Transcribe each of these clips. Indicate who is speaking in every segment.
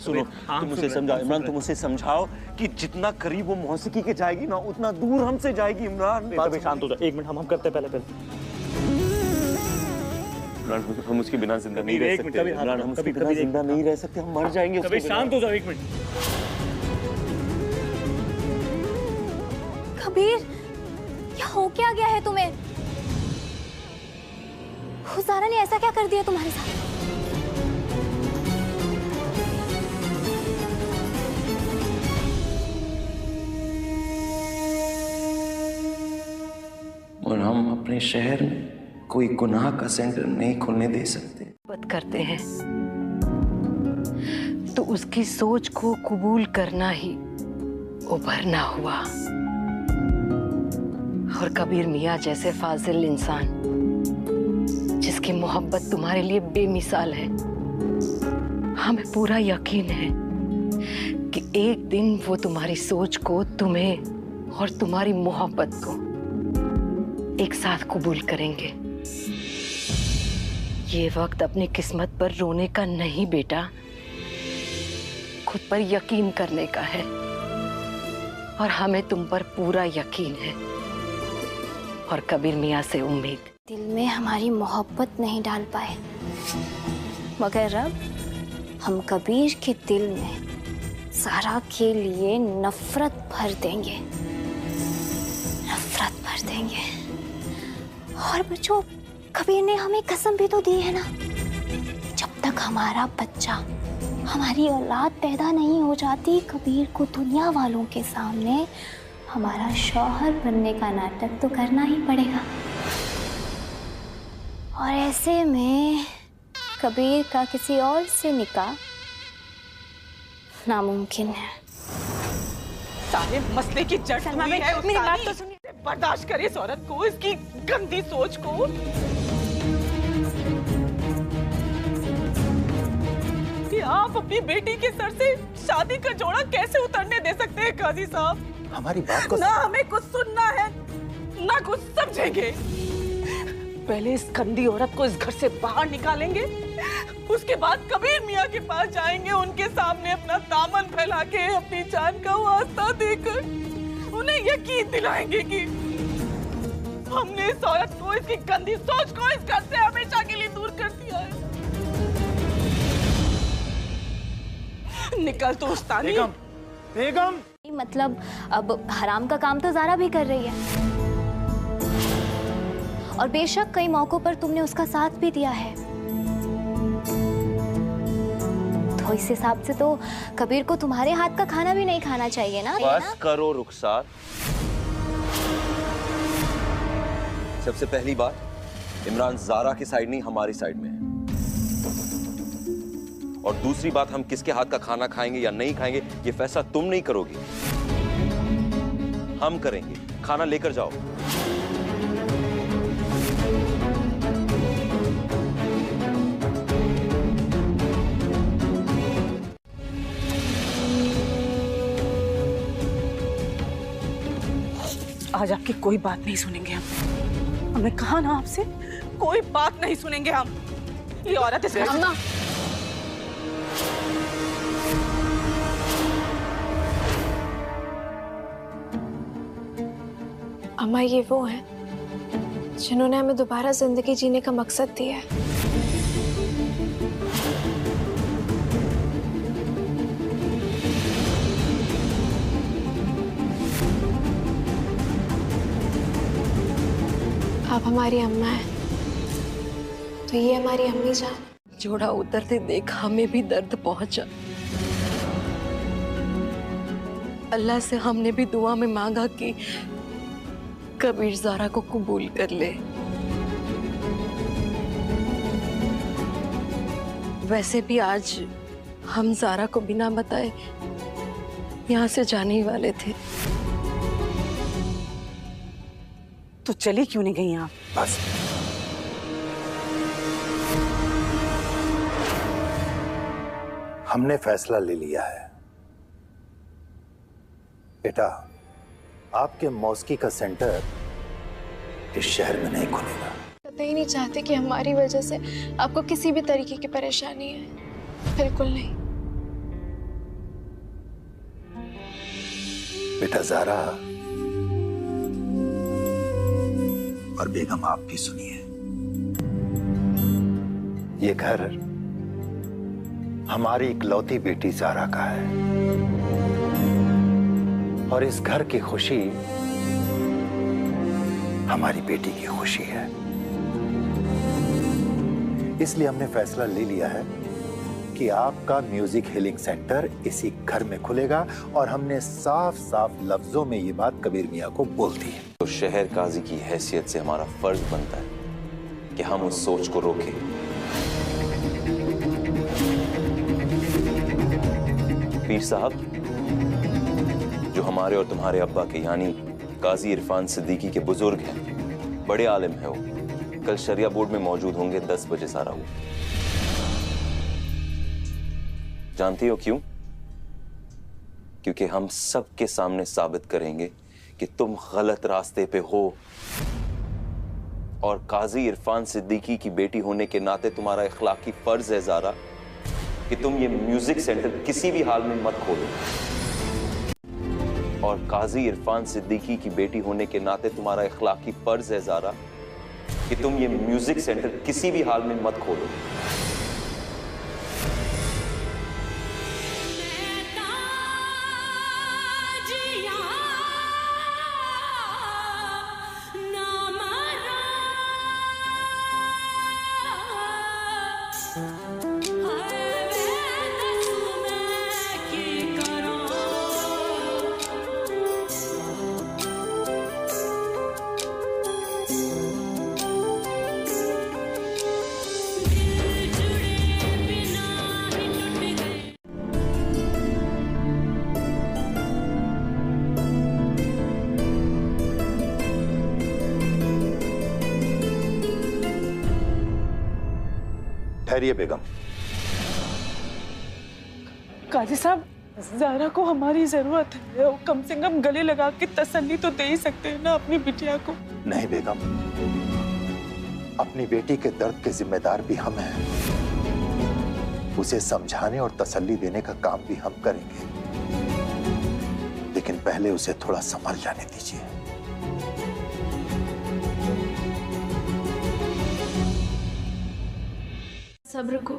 Speaker 1: सुनो, तुम उसे समझाओ इमरान, तुम उसे समझाओ कि जितना करीब वो मौसीकी के जाएगी ना, उतना दूर हमसे जाएगी। इमरान
Speaker 2: कभी शांत हो जाओ, 1 मिनट हम करते हैं पहले।
Speaker 1: इमरान, हम उसके बिना जिंदा नहीं रह सकते। इमरान, हम उसके बिना जिंदा नहीं रह सकते, हम मर जाएंगे।
Speaker 2: कभी शांत हो जाओ, 1 मिनट।
Speaker 3: कबीर, क्या हो क्या गया है तुम्हें? ज़ारा ने ऐसा क्या कर दिया तुम्हारे साथ?
Speaker 4: और हम अपने शहर में कोई गुनाह का सेंटर नहीं खुलने दे सकते।
Speaker 5: बात करते हैं तो उसकी सोच को कबूल करना ही उभरना हुआ। और कबीर मियाँ जैसे फाजिल इंसान जिसकी मोहब्बत तुम्हारे लिए बेमिसाल है, हमें पूरा यकीन है कि एक दिन वो तुम्हारी सोच को, तुम्हें और तुम्हारी मोहब्बत को एक साथ कबूल करेंगे। ये वक्त अपनी किस्मत पर रोने का नहीं बेटा, खुद पर यकीन करने का है। और हमें तुम पर पूरा यकीन है और कबीर मियाँ से उम्मीद।
Speaker 3: दिल में हमारी मोहब्बत नहीं डाल पाए, मगर अब हम कबीर के दिल में ज़ारा के लिए नफरत भर देंगे, नफरत भर देंगे। और बच्चों, कबीर ने हमें कसम भी तो दी है ना, जब तक हमारा बच्चा, हमारी औलाद पैदा नहीं हो जाती, कबीर को दुनिया वालों के सामने हमारा शौहर बनने का नाटक तो करना ही पड़ेगा। और ऐसे में कबीर का किसी और से निकाह नामुमकिन है।
Speaker 6: सारे मसले की जड़ तुम्ही है।
Speaker 3: मेरी बात तो सुनिए।
Speaker 6: बर्दाश्त करे इस औरत को, इसकी गंदी सोच को। कि आप अपनी बेटी के सर से शादी का जोड़ा कैसे उतरने दे सकते हैं काजी साहब?
Speaker 4: हमारी बात को
Speaker 6: ना हमें कुछ सुनना है, ना कुछ समझेंगे। पहले इस गंदी औरत को इस घर से बाहर निकालेंगे, उसके बाद कबीर मियाँ के पास जाएंगे, उनके सामने अपना दामन फैला के अपनी जान का वास्ता देकर उन्हें यकीन दिलाएंगे कि हमने इस औरत को, इसकी गंदी सोच को इस घर से हमेशा के लिए दूर कर दिया है। निकल तो उस्तानी।
Speaker 2: बेगम, बेगम।
Speaker 3: मतलब अब हराम का काम तो ज़ारा भी कर रही है, और बेशक कई मौकों पर तुमने उसका साथ भी दिया है। तो इस हिसाब से तो कबीर को तुम्हारे हाथ का खाना भी नहीं खाना चाहिए ना?
Speaker 1: बस करो रुखसार। सबसे पहली बात, इमरान ज़ारा की साइड नहीं, हमारी साइड में है। और दूसरी बात, हम किसके हाथ का खाना खाएंगे या नहीं खाएंगे, ये फैसला तुम नहीं करोगी, हम करेंगे। खाना लेकर जाओ।
Speaker 6: आज आपकी कोई बात नहीं सुनेंगे हम। हमने कहा ना आपसे, कोई बात नहीं सुनेंगे हम। ये औरत इस घर से...
Speaker 7: अम्मा, ये वो हैं जिन्होंने हमें दोबारा जिंदगी जीने का मकसद दिया है। आप हमारी अम्मा हैं, तो ये हमारी अम्मी जान।
Speaker 5: जोड़ा उतरते देख हमें भी दर्द पहुंचा। अल्लाह से हमने भी दुआ में मांगा कि कबीर ज़ारा को कबूल कर ले। वैसे भी आज हम ज़ारा को बिना बताए यहाँ से जाने ही वाले थे।
Speaker 6: तो चली क्यों नहीं गई आप?
Speaker 4: बस हमने फैसला ले लिया है बेटा, आपके मौसीकी का सेंटर इस शहर में नहीं खुलेगा।
Speaker 7: कतई नहीं चाहते कि हमारी वजह से आपको किसी भी तरीके की परेशानी है, बिल्कुल नहीं।
Speaker 4: बेटा ज़ारा और बेगम, आप भी सुनिए। ये घर हमारी इकलौती बेटी ज़ारा का है और इस घर की खुशी हमारी बेटी की खुशी है। इसलिए हमने फैसला ले लिया है कि आपका म्यूजिक हीलिंग सेंटर इसी घर में खुलेगा और हमने साफ साफ लफ्जों में ये बात कबीर मियाँ को बोल दी है।
Speaker 1: तो शहर काजी की हैसियत से हमारा फर्ज बनता है कि हम उस सोच को रोकें। पीर साहब, जो हमारे और तुम्हारे अब्बा के यानी काजी इरफान सिद्दीकी के बुजुर्ग हैं, बड़े आलिम हैं वो, कल शरिया बोर्ड में मौजूद होंगे 10 बजे सारा वो। जानती हो क्यों? क्योंकि हम सबके सामने साबित करेंगे कि तुम गलत रास्ते पे हो और काजी इरफान सिद्दीकी की बेटी होने के नाते तुम्हारा इखलाकी फर्ज है ज़ारा कि तुम ये म्यूजिक सेंटर किसी भी हाल में मत खोलो। और काजी इरफान सिद्दीकी की बेटी होने के नाते तुम्हारा इखलाकी फर्ज है ज़ारा कि तुम ये म्यूजिक सेंटर किसी भी हाल में मत खोलो।
Speaker 4: ठहरिए बेगम।
Speaker 6: काजी साहब, ज़ारा को हमारी जरूरत है, कम से कम गले लगा के तसल्ली तो दे ही सकते हैं ना अपनी बिटिया को।
Speaker 4: नहीं बेगम, अपनी बेटी के दर्द के जिम्मेदार भी हम हैं। उसे समझाने और तसल्ली देने का काम भी हम करेंगे, लेकिन पहले उसे थोड़ा संभल जाने दीजिए।
Speaker 7: सब्र को,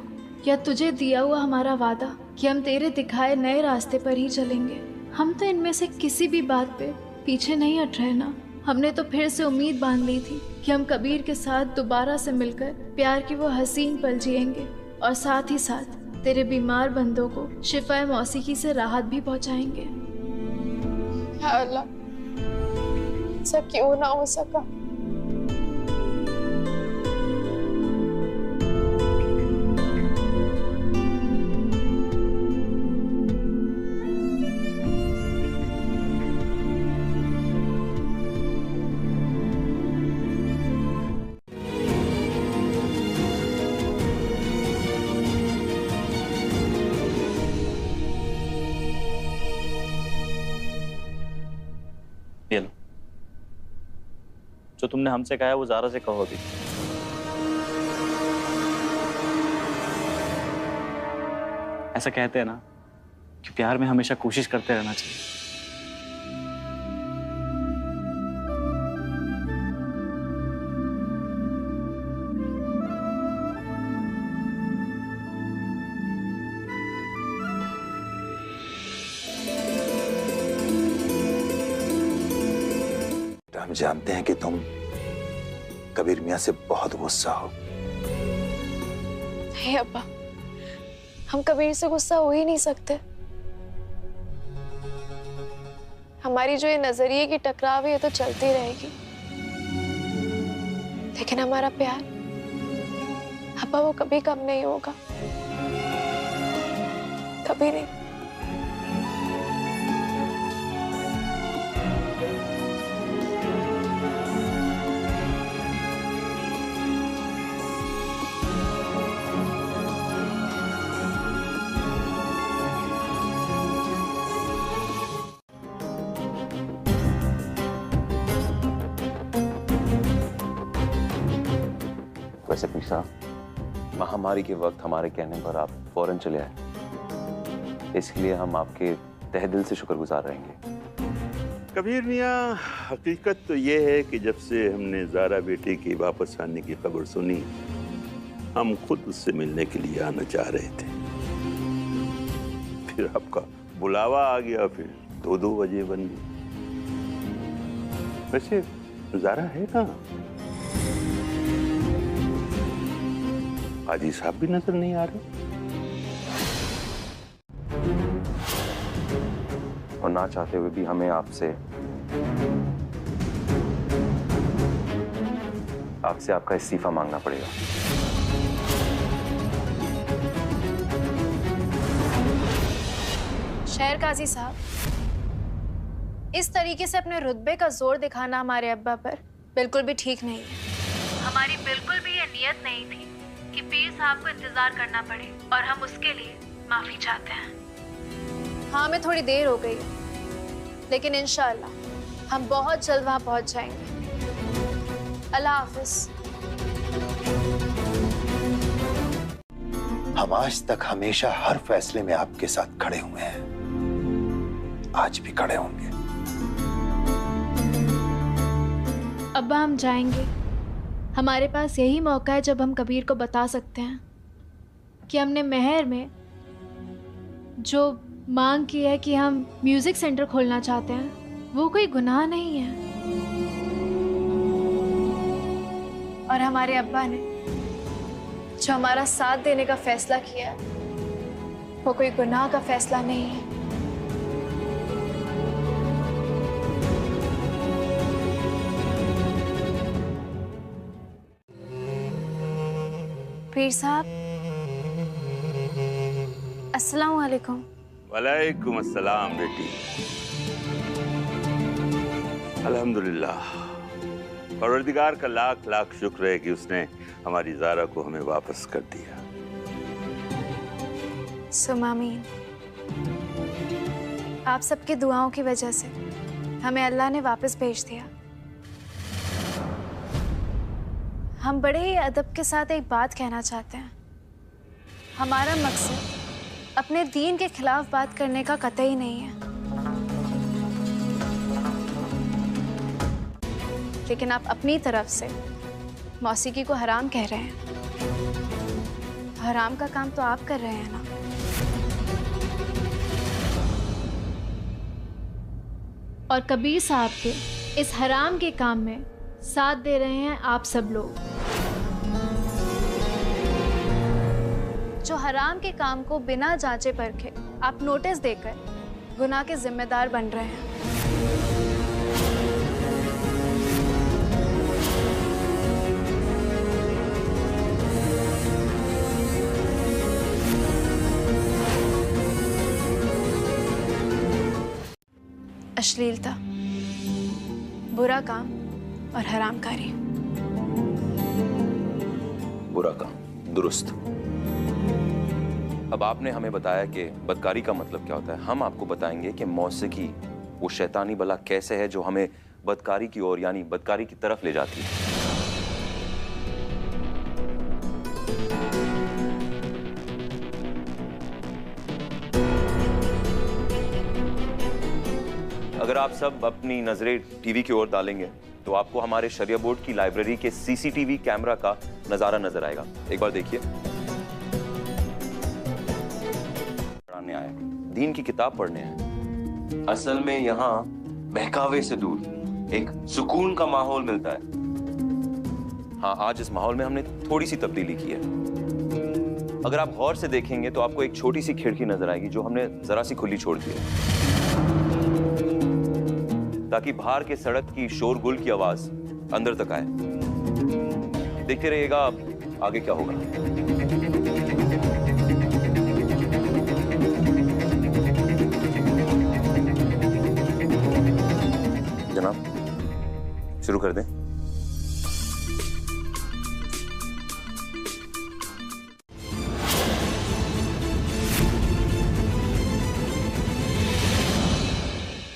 Speaker 7: या तुझे दिया हुआ हमारा वादा कि हम तेरे दिखाए नए रास्ते पर ही चलेंगे। हम तो इनमें से किसी भी बात पे पीछे नहीं हट रहे ना। हमने तो फिर से उम्मीद बांध ली थी कि हम कबीर के साथ दोबारा से मिलकर प्यार की वो हसीन पल जिएंगे और साथ ही साथ तेरे बीमार बंदों को शिफाए मौसीकी से राहत भी पहुंचाएंगे।
Speaker 8: या अल्लाह, ऐसा क्यों ना हो सका।
Speaker 2: ये लो, जो तुमने हमसे कहा है वो ज़ारा से कहो अभी। ऐसा कहते हैं ना कि प्यार में हमेशा कोशिश करते रहना चाहिए।
Speaker 4: हम जानते हैं कि तुम कबीर मियाँ से बहुत गुस्सा हो।
Speaker 8: नहीं अब्बा, हम कबीर से गुस्सा हो ही नहीं सकते। हमारी जो ये नजरिए की टकराव है ये तो चलती रहेगी, लेकिन हमारा प्यार अब्बा वो कभी कम नहीं होगा, कभी नहीं।
Speaker 1: वैसे पीर साहब, महामारी के वक्त हमारे कहने पर आप फौरन चले आए, इसलिए हम आपके तहे दिल से शुक्रगुजार रहेंगे।
Speaker 9: कबीर मियाँ, हकीकत तो ये है कि जब से हमने ज़ारा बेटे के वापस आने की खबर सुनी, हम खुद उससे मिलने के लिए आना चाह रहे थे। फिर आपका बुलावा आ गया, फिर 2-2 बजे बन गई। वैसे ज़ारा है कहाँ? हाजी साहब भी नजर नहीं आ रहे
Speaker 1: और ना चाहते हुए भी हमें आपसे आपका इस्तीफा मांगना पड़ेगा।
Speaker 7: शहर काजी साहब, इस तरीके से अपने रुतबे का जोर दिखाना हमारे अब्बा पर बिल्कुल भी ठीक नहीं है। हमारी बिल्कुल भी ये नियत नहीं थी कि पीर साहब को इंतजार करना पड़े और हम उसके लिए माफी चाहते हैं। हाँ, हमें थोड़ी देर हो गई है, लेकिन इंशाअल्लाह हम बहुत जल्द वहां पहुंच जाएंगे। अल्लाह हाफिज।
Speaker 4: हम आज तक हमेशा हर फैसले में आपके साथ खड़े हुए हैं, आज भी खड़े होंगे।
Speaker 7: अब्बा, हम जाएंगे। हमारे पास यही मौका है जब हम कबीर को बता सकते हैं कि हमने महर में जो मांग की है कि हम म्यूजिक सेंटर खोलना चाहते हैं, वो कोई गुनाह नहीं है। और हमारे अब्बा ने जो हमारा साथ देने का फैसला किया, वो कोई गुनाह का फैसला नहीं है। पीर साहब, अस्सलाम वालेकुम।
Speaker 9: वालेकुम अस्सलाम बेटी। अल्हम्दुलिल्लाह, परवरदिगार का लाख लाख शुक्र है कि उसने हमारी ज़ारा को हमें वापस कर दिया।
Speaker 7: सुमामीन। आप सबकी दुआओं की वजह से हमें अल्लाह ने वापस भेज दिया। हम बड़े ही अदब के साथ एक बात कहना चाहते हैं। हमारा मकसद अपने दीन के खिलाफ बात करने का कतई नहीं है, लेकिन आप अपनी तरफ से मौसीकी को हराम कह रहे हैं। हराम का काम तो आप कर रहे हैं ना। और कबीर साहब के इस हराम के काम में साथ दे रहे हैं आप सब लोग, जो हराम के काम को बिना जांचे परखे आप नोटिस देकर गुनाह के जिम्मेदार बन रहे हैं। अश्लीलता, बुरा काम और हरामकारी।
Speaker 1: बुरा काम, दुरुस्त। अब आपने हमें बताया कि बदकारी का मतलब क्या होता है। हम आपको बताएंगे कि मौसीकी वो शैतानी बला कैसे है जो हमें बदकारी की ओर यानी बदकारी की तरफ ले जाती है। अगर आप सब अपनी नजरें टीवी की ओर डालेंगे तो आपको हमारे शरिया बोर्ड की लाइब्रेरी के सीसीटीवी कैमरा का नजारा नजर आएगा। एक बार देखिए। पढ़ने आए, दीन की किताब पढ़ने आए। असल में यहाँ बहकावे से दूर एक सुकून का माहौल मिलता है। हाँ, आज इस माहौल में हमने थोड़ी सी तब्दीली की है। अगर आप गौर से देखेंगे तो आपको एक छोटी सी खिड़की नजर आएगी जो हमने जरा सी खुली छोड़ दी है, ताकि बाहर के सड़क की शोरगुल की आवाज अंदर तक आए। देखते रहिएगा आगे क्या होगा। जनाब, शुरू कर दें।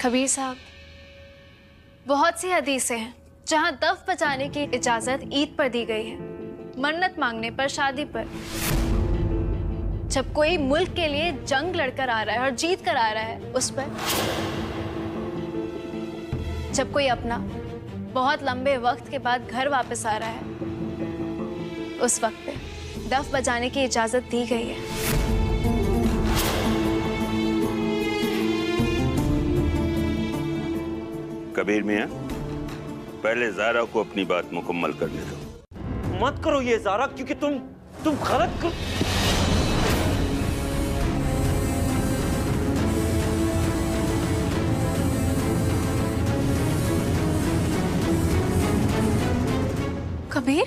Speaker 7: कबीर साहब, बहुत सी हदीसें हैं जहां दफ बजाने की इजाजत ईद पर दी गई है, मन्नत मांगने पर, शादी पर। जब कोई मुल्क के लिए जंग लड़कर आ रहा है और जीत कर आ रहा है, उस पर। जब कोई अपना बहुत लंबे वक्त के बाद घर वापस आ रहा है, उस वक्त पे डफ बजाने की इजाजत दी गई है।
Speaker 9: कबीर मियाँ, पहले ज़ारा को अपनी बात मुकम्मल करने दो।
Speaker 1: मत करो ये ज़ारा, क्योंकि तुम गलत कर...
Speaker 8: कबीर,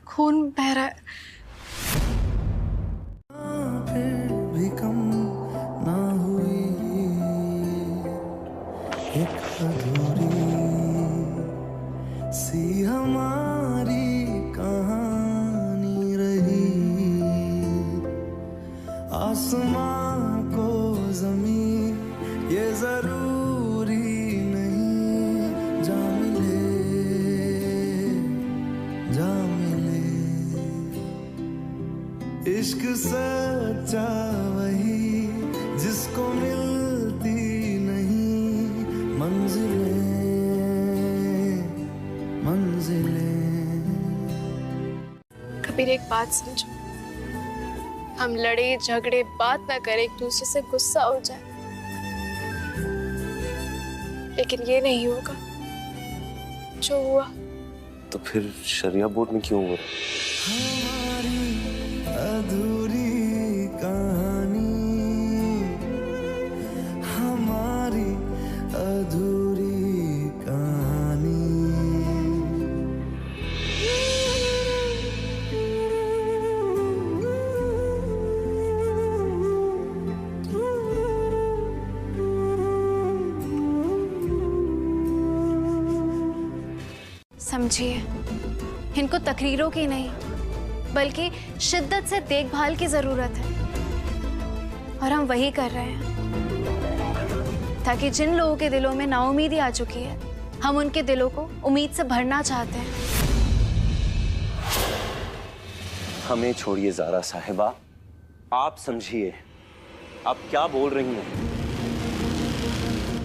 Speaker 8: खून बह रहा है।
Speaker 10: फिर भी कम ना हुई एक अधूरी सी हमारी कहानी रही। आसमां को ज़मीन ये जरूरी नहीं, जा मिले जा मिले। इश्क सच्चा वही जिसको मिलती नहीं मंजिलें मंजिलें।
Speaker 8: कबीर, एक बात समझो, हम लड़े झगड़े बात ना करें, एक दूसरे से गुस्सा हो जाए, लेकिन ये नहीं होगा जो हुआ।
Speaker 1: तो फिर शरिया बोर्ड में क्यों हो रहा?
Speaker 10: हमारी अधूरी कहानी, हमारी अधूरी कहानी।
Speaker 7: समझिए, इनको तकरीरों की नहीं बल्कि शिद्दत से देखभाल की जरूरत है, और हम वही कर रहे हैं ताकि जिन लोगों के दिलों में नाउमीदी आ चुकी है, हम उनके दिलों को उम्मीद से भरना चाहते हैं।
Speaker 1: हमें छोड़िए ज़ारा साहिबा, आप समझिए आप क्या बोल रही हैं।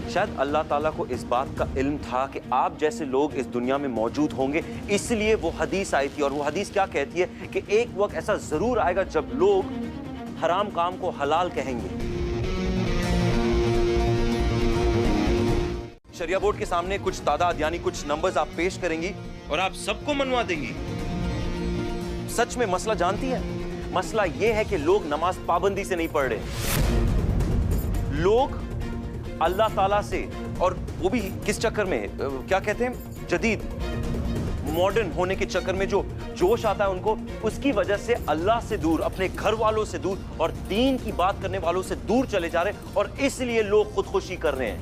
Speaker 1: शायद अल्लाह ताला को इस बात का इल्म था कि आप जैसे लोग इस दुनिया में मौजूद होंगे, इसलिए वो हदीस आई थी। और वो हदीस क्या कहती है कि एक वक्त ऐसा जरूर आएगा जब लोग हराम काम को हलाल कहेंगे। शरिया बोर्ड के सामने कुछ तादाद यानी कुछ नंबर्स आप पेश करेंगी और आप सबको मनवा देंगी। सच में मसला जानती है, मसला यह है कि लोग नमाज पाबंदी से नहीं पढ़ रहे। लोग अल्लाह ताला से, और वो भी किस चक्कर में, क्या कहते हैं, जदीद मॉडर्न होने के चक्कर में जो जोश आता है उनको, उसकी वजह से अल्लाह से दूर, अपने घर वालों से दूर और दीन की बात करने वालों से दूर चले जा रहे हैं, और इसलिए लोग खुदकुशी कर रहे हैं।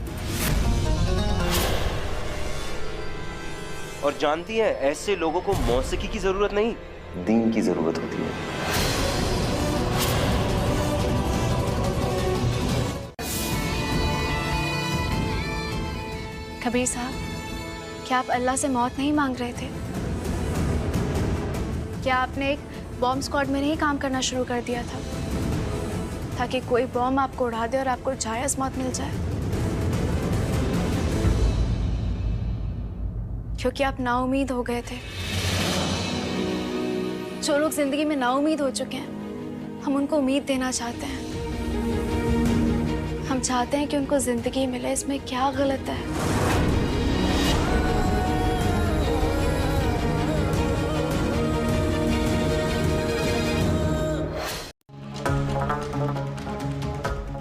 Speaker 1: और जानती है, ऐसे लोगों को मौसीकी की जरूरत नहीं, दीन की जरूरत होती है।
Speaker 7: कबीर साहब, क्या आप अल्लाह से मौत नहीं मांग रहे थे? क्या आपने एक बॉम्ब स्क्वाड में नहीं काम करना शुरू कर दिया था ताकि कोई बॉम्ब आपको उड़ा दे और आपको जायज़ मौत मिल जाए? क्योंकि आप नाउमीद हो गए थे। जो लोग जिंदगी में नाउमीद हो चुके हैं, हम उनको उम्मीद देना चाहते हैं। हम चाहते हैं कि उनको जिंदगी मिले। इसमें क्या गलत है?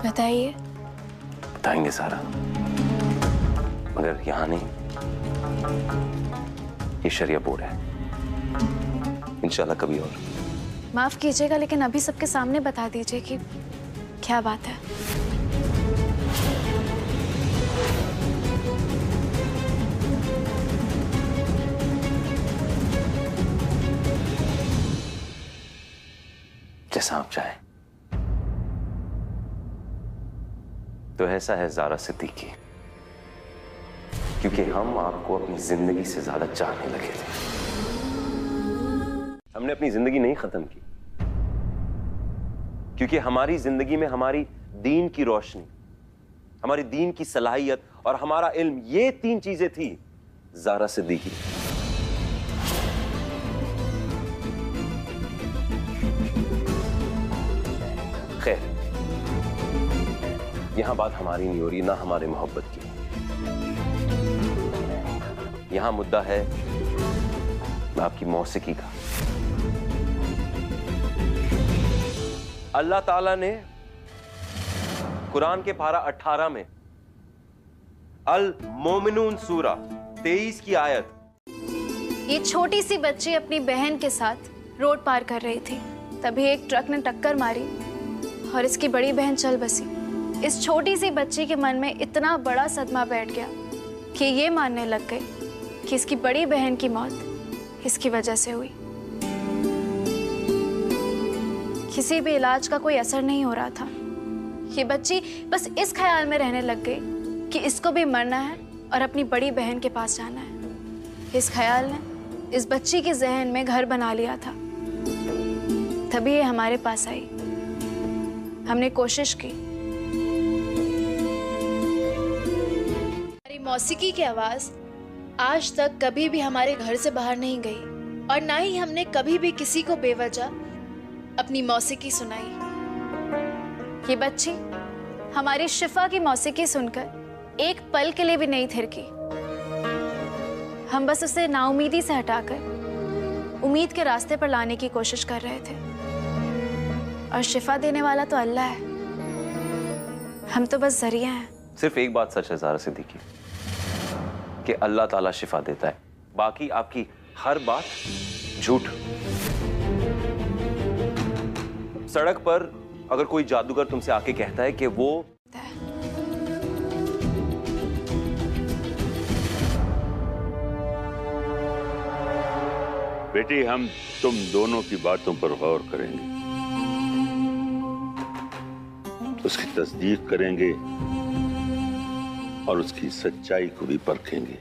Speaker 7: बताइए।
Speaker 1: बताएंगे सारा, मगर यहाँ नहीं, ये शरिया बोर्ड है। इंशाल्लाह कभी और।
Speaker 7: माफ कीजिएगा, लेकिन अभी सबके सामने बता दीजिए कि क्या बात है।
Speaker 1: जैसा आप चाहें। तो ऐसा है ज़ारा सिद्दीकी, क्योंकि हम आपको अपनी जिंदगी से ज्यादा चाहने लगे थे। हमने अपनी जिंदगी नहीं खत्म की, क्योंकि हमारी जिंदगी में हमारी दीन की रोशनी, हमारी दीन की सलाहियत और हमारा इल्म, ये 3 चीजें थी ज़ारा सिद्दीकी। खैर, यहां बात हमारी नहीं हो रही, ना हमारे मोहब्बत की। यहां मुद्दा है आपकी मौसीकी का। अल्लाह ताला ने कुरान के पारा 18 में अल मोमिनून सूरा 23 की आयत,
Speaker 7: ये छोटी सी बच्ची अपनी बहन के साथ रोड पार कर रही थी, तभी एक ट्रक ने टक्कर मारी और इसकी बड़ी बहन चल बसी। इस छोटी सी बच्ची के मन में इतना बड़ा सदमा बैठ गया कि ये मानने लग गई कि इसकी बड़ी बहन की मौत इसकी वजह से हुई। किसी भी इलाज का कोई असर नहीं हो रहा था। ये बच्ची बस इस ख्याल में रहने लग गई कि इसको भी मरना है और अपनी बड़ी बहन के पास जाना है। इस ख्याल ने इस बच्ची के जहन में घर बना लिया था। तभी ये हमारे पास आई। हमने कोशिश की। हमारी मौसीकी की आवाज आज तक कभी भी हमारे घर से बाहर नहीं गई और ना ही हमने कभी भी किसी को बेवजह अपनी मौसीकी सुनाई। ये बच्ची हमारी शिफा की मौसीकी सुनकर एक पल के लिए भी नहीं थिरकी। हम बस उसे नाउमीदी से हटाकर उम्मीद के रास्ते पर लाने की कोशिश कर रहे थे। और शिफा देने वाला तो अल्लाह है, हम तो बस जरिया हैं।
Speaker 1: सिर्फ एक बात सच है ज़ारा सिद्दीकी, कि अल्लाह ताला शिफा देता है, बाकी आपकी हर बात झूठ। सड़क पर अगर कोई जादूगर तुमसे आके कहता है कि वो
Speaker 9: बेटी, हम तुम दोनों की बातों पर गौर करेंगे, उसकी तस्दीक करेंगे और उसकी सच्चाई को भी परखेंगे,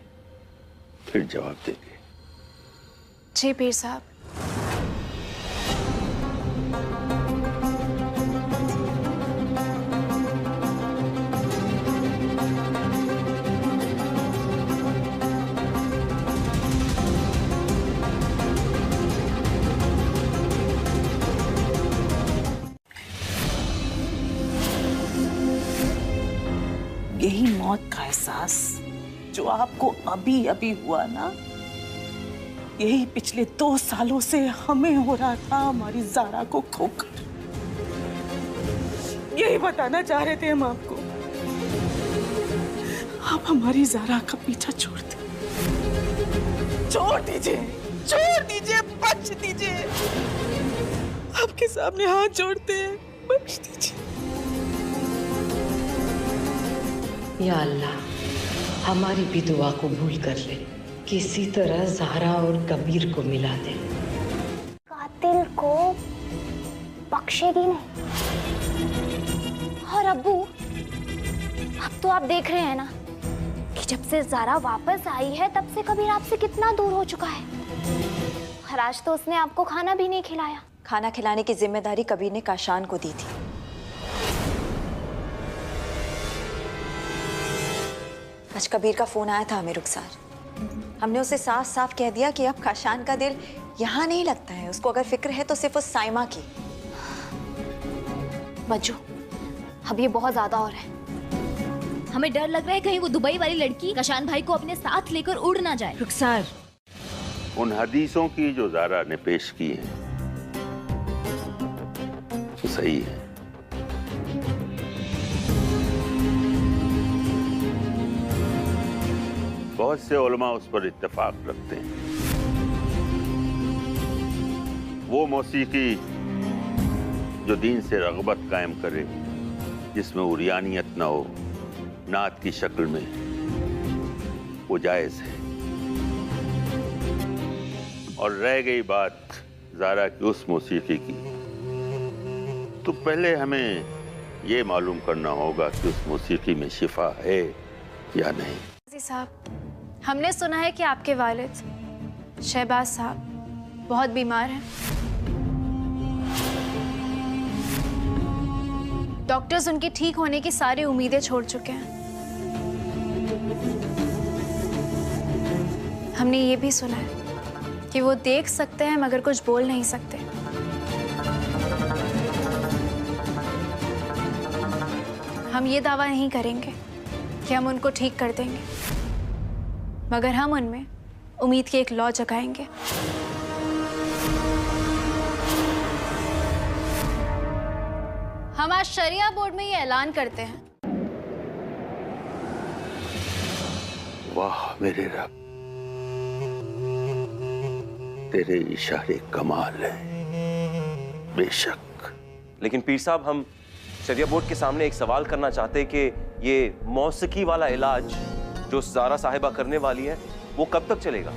Speaker 9: फिर जवाब देंगे।
Speaker 7: जी पीर साहब।
Speaker 6: यही मौत का एहसास जो आपको अभी अभी हुआ ना, यही पिछले 2 सालों से हमें हो रहा था हमारी ज़ारा को खोकर। यही बताना चाह रहे थे हम आपको। आप हमारी ज़ारा का पीछा छोड़ दीजिए, बख्श दीजिए। आपके सामने हाथ जोड़ते हैं, बख्श दीजिए।
Speaker 5: या अल्लाह, हमारी भी दुआ को भूल कर ले, किसी तरह ज़ारा और कबीर को मिला दे।
Speaker 3: कातिल को बख्शेगी नहीं। और अब्बू, अब तो आप देख रहे हैं ना कि जब से ज़ारा वापस आई है तब से कबीर आपसे कितना दूर हो चुका है। और आज तो उसने आपको खाना भी नहीं खिलाया।
Speaker 11: खाना खिलाने की जिम्मेदारी कबीर ने काशान को दी थी। आज कबीर का फोन आया था हमें रुखसार। हमने उसे साफ साफ कह दिया कि अब काशान का दिल यहाँ नहीं लगता है। उसको अगर फिक्र है तो सिर्फ उस साइमा की।
Speaker 3: बच्चों, अब ये बहुत ज्यादा हो रहा है।
Speaker 12: हमें डर लग रहा है कहीं वो दुबई वाली लड़की काशान भाई को अपने साथ लेकर उड़ ना जाए।
Speaker 11: रुखसार,
Speaker 9: उन हदीसों की जो ज़ारा ने पेश की है तो सही है। बहुत से उलमा उस पर इत्तेफाक रखते हैं। वो मौसीकी जो दीन से रग़बत कायम करे, जिसमें उरियानियत ना हो, नात की शक्ल में, वो जायज़ है। और रह गई बात ज़ारा की उस मौसीकी की तो पहले हमें ये मालूम करना होगा कि उस मौसीकी में शिफा है या नहीं।
Speaker 8: जी साहब, हमने सुना है कि आपके वालिद शहबाज साहब बहुत बीमार हैं। डॉक्टर्स उनके ठीक होने की सारी उम्मीदें छोड़ चुके हैं। हमने ये भी सुना है कि वो देख सकते हैं मगर कुछ बोल नहीं सकते। हम ये दावा नहीं करेंगे कि हम उनको ठीक कर देंगे, मगर हम उनमें उम्मीद की एक लौ जगाएंगे। हम आज शरिया बोर्ड में ये ऐलान करते हैं।
Speaker 9: वाह मेरे रब, तेरे इशारे कमाल है। बेशक,
Speaker 1: लेकिन पीर साहब, हम शरिया बोर्ड के सामने एक सवाल करना चाहते हैं कि ये मौसीकी वाला इलाज जो ज़ारा साहिबा करने वाली है वो कब तक चलेगा?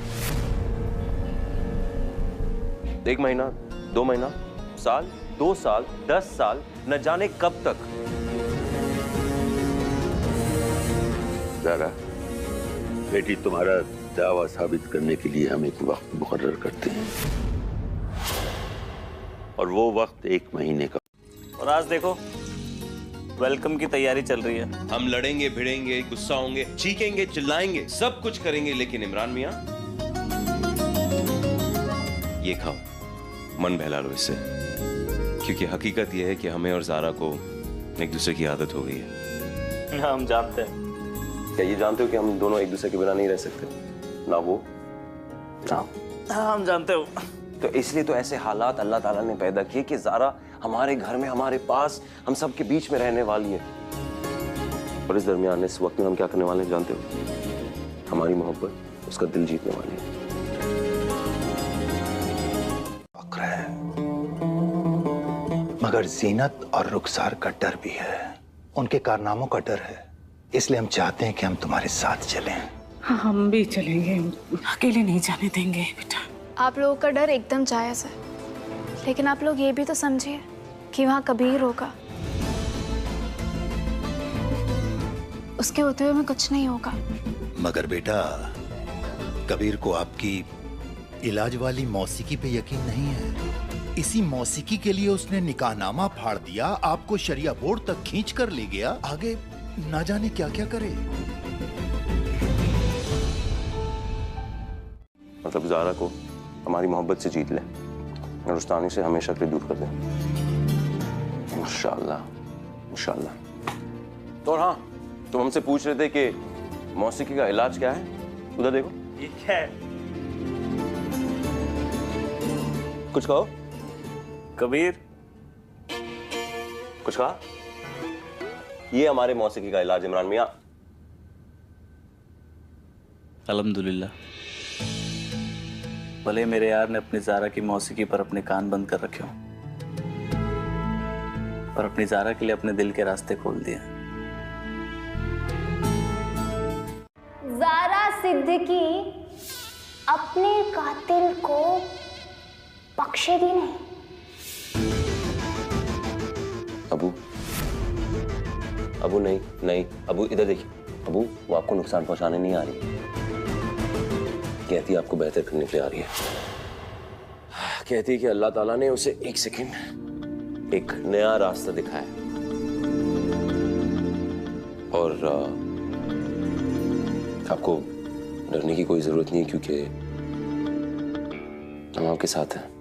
Speaker 1: 1 महीना, 2 महीना, साल, 2 साल, 10 साल, न जाने कब तक?
Speaker 9: ज़ारा बेटी, तुम्हारा दावा साबित करने के लिए हम एक वक्त मुकर्रर करते हैं और वो वक्त 1 महीने का।
Speaker 2: और आज देखो वेलकम की तैयारी चल रही है।
Speaker 1: हम लड़ेंगे, भिड़ेंगे, गुस्सा होंगे, चीखेंगे, चिल्लाएंगे, सब कुछ करेंगे, लेकिन इमरान मियां, ये खाओ, मन बहला लो इससे, क्योंकि हकीकत ये है कि हमें और ज़ारा को एक दूसरे की आदत हो गई है।
Speaker 2: हम जानते हैं।
Speaker 1: क्या ये जानते हो कि हम दोनों एक दूसरे के बिना नहीं रह सकते? ना वो ना।
Speaker 2: हाँ, हम जानते हो।
Speaker 1: तो इसलिए तो ऐसे हालात अल्लाह ताला ने पैदा किए कि ज़ारा हमारे घर में, हमारे पास, हम सब के बीच में रहने वाली है। और इस दरमियान, इस वक्त में हम क्या करने वाले हैं जानते हो? हमारी मोहब्बत उसका दिल जीतने वाली है।
Speaker 4: मगर जीनत और रुखसार का डर भी है, उनके कारनामों का डर है, इसलिए हम चाहते हैं कि हम तुम्हारे साथ चलें।
Speaker 6: हाँ, हम भी चलेंगे, अकेले नहीं जाने देंगे बेटा।
Speaker 8: आप लोगों का डर एकदम जायज़ है, लेकिन आप लोग ये भी तो समझिए कि वहाँ कबीर होगा, उसके होते हुए में कुछ नहीं होगा।
Speaker 4: मगर बेटा, कबीर को आपकी इलाज वाली मौसीकी पे यकीन नहीं है। इसी मौसीकी के लिए उसने निकाहनामा फाड़ दिया, आपको शरिया बोर्ड तक खींच कर ले गया, आगे ना जाने क्या क्या करे।
Speaker 1: मतलब ज़ारा को हमारी मोहब्बत से जीत ले और रुस्तानी से हमेशा के लिए दूर कर दे। इंशाअल्लाह, इंशाअल्लाह। और हाँ, तुम हमसे पूछ रहे थे कि मौसीकी का इलाज क्या है? उधर देखो।
Speaker 2: ये क्या है?
Speaker 1: कुछ कहो
Speaker 2: कबीर।
Speaker 1: कुछ कहा? ये हमारे मौसीकी का इलाज इमरान मियां।
Speaker 2: अल्हम्दुलिल्लाह, भले मेरे यार ने अपनी ज़ारा की मौसीकी पर अपने कान बंद कर रखे हों, पर अपनी ज़ारा के लिए अपने दिल के रास्ते खोल दिए।
Speaker 3: ज़ारा सिद्दीकी अपने कातिल को बख्शेगी नहीं।
Speaker 1: अबू नहीं, नहीं अबू, इधर देखिए। अबू, वो आपको नुकसान पहुंचाने नहीं आ रही, कहती है आपको बेहतर करने के लिए आ रही है। कहती है कि अल्लाह ताला ने उसे 1 सेकंड एक नया रास्ता दिखाया और आपको डरने की कोई जरूरत नहीं है, क्योंकि हम आपके साथ हैं।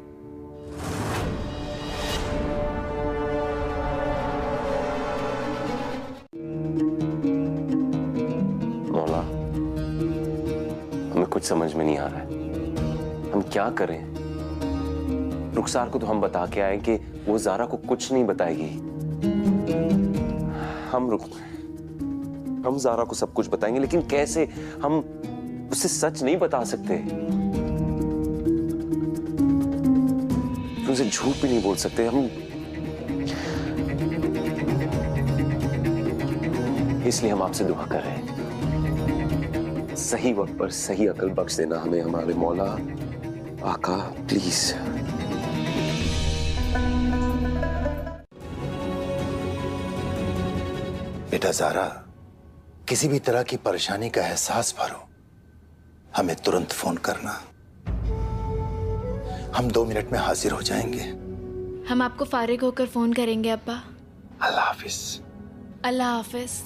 Speaker 1: मौला, हमें कुछ समझ में नहीं आ रहा है, हम क्या करें? रुखसार को तो हम बता के आए कि वो ज़ारा को कुछ नहीं बताएगी। हम ज़ारा को सब कुछ बताएंगे, लेकिन कैसे? हम उसे सच नहीं बता सकते, उसे झूठ भी नहीं बोल सकते। हम इसलिए हम आपसे दुआ कर रहे हैं, सही वक्त पर सही अकल बख्श देना हमें हमारे मौला आका, प्लीज।
Speaker 4: बेटा ज़ारा, किसी भी तरह की परेशानी का एहसास भरो, हमें तुरंत फोन करना। हम 2 मिनट में हाजिर हो जाएंगे।
Speaker 7: हम आपको फारिग होकर फोन करेंगे अब्बा।
Speaker 4: अल्लाह हाफिज।
Speaker 7: अल्लाह हाफिज।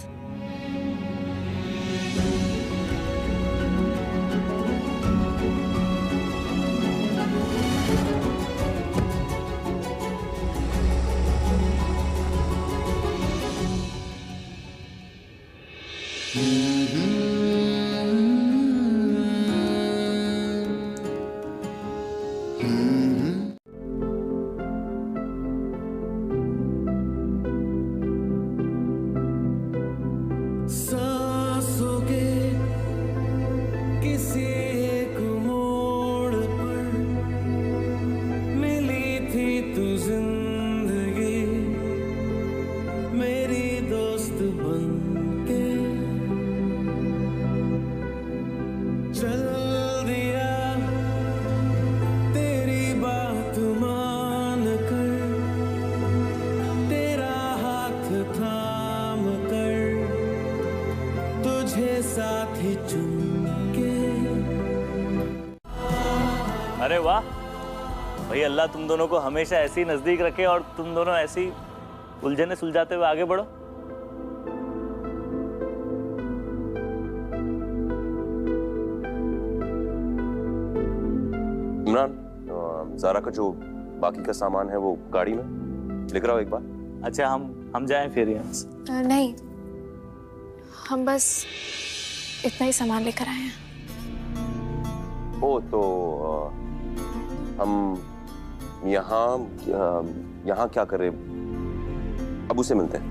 Speaker 10: सांसों के किसी एक मोड़ पर मिली थी तू जिंदगी, मेरी दोस्त बनके चल दिया तेरी बात मान कर, तेरा हाथ थाम कर तुझे साथ ही चुन के।
Speaker 2: अरे वाह भाई, अल्लाह तुम दोनों को हमेशा ऐसे ही नजदीक रखे और तुम दोनों ऐसी उलझने सुलझाते हुए आगे बढ़ो।
Speaker 1: इमरान, ज़ारा का जो बाकी का सामान है वो गाड़ी में लिख रहा हो एक बार।
Speaker 2: अच्छा, हम जाएं फिर यहाँ से?
Speaker 8: नहीं, हम बस इतना ही सामान लेकर आए हैं।
Speaker 1: ओ तो हम यहाँ क्या करें? अबू से मिलते हैं।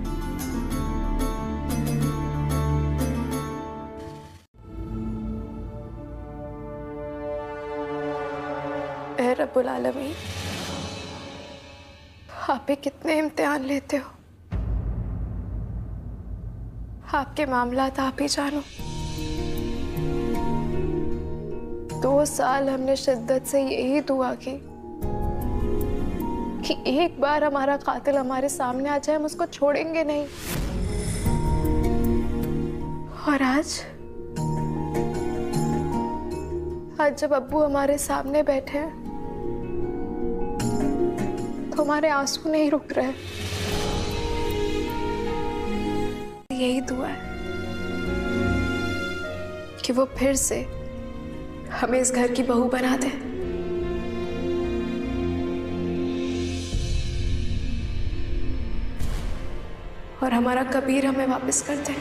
Speaker 8: ऐ रब्बुल आलमीन, आप भी कितने इम्तिहान लेते हो। आपके मामलात आप ही जानो। 2 साल हमने शिद्दत से यही दुआ की कि एक बार हमारा कातिल हमारे सामने आ जाए, हम उसको छोड़ेंगे नहीं। और आज जब अब्बू हमारे सामने बैठे हैं तो हमारे आंसू नहीं रुक रहे। यही दुआ है कि वो फिर से हमें इस घर की बहू बना दे। और हमारा कबीर हमें वापस कर दे।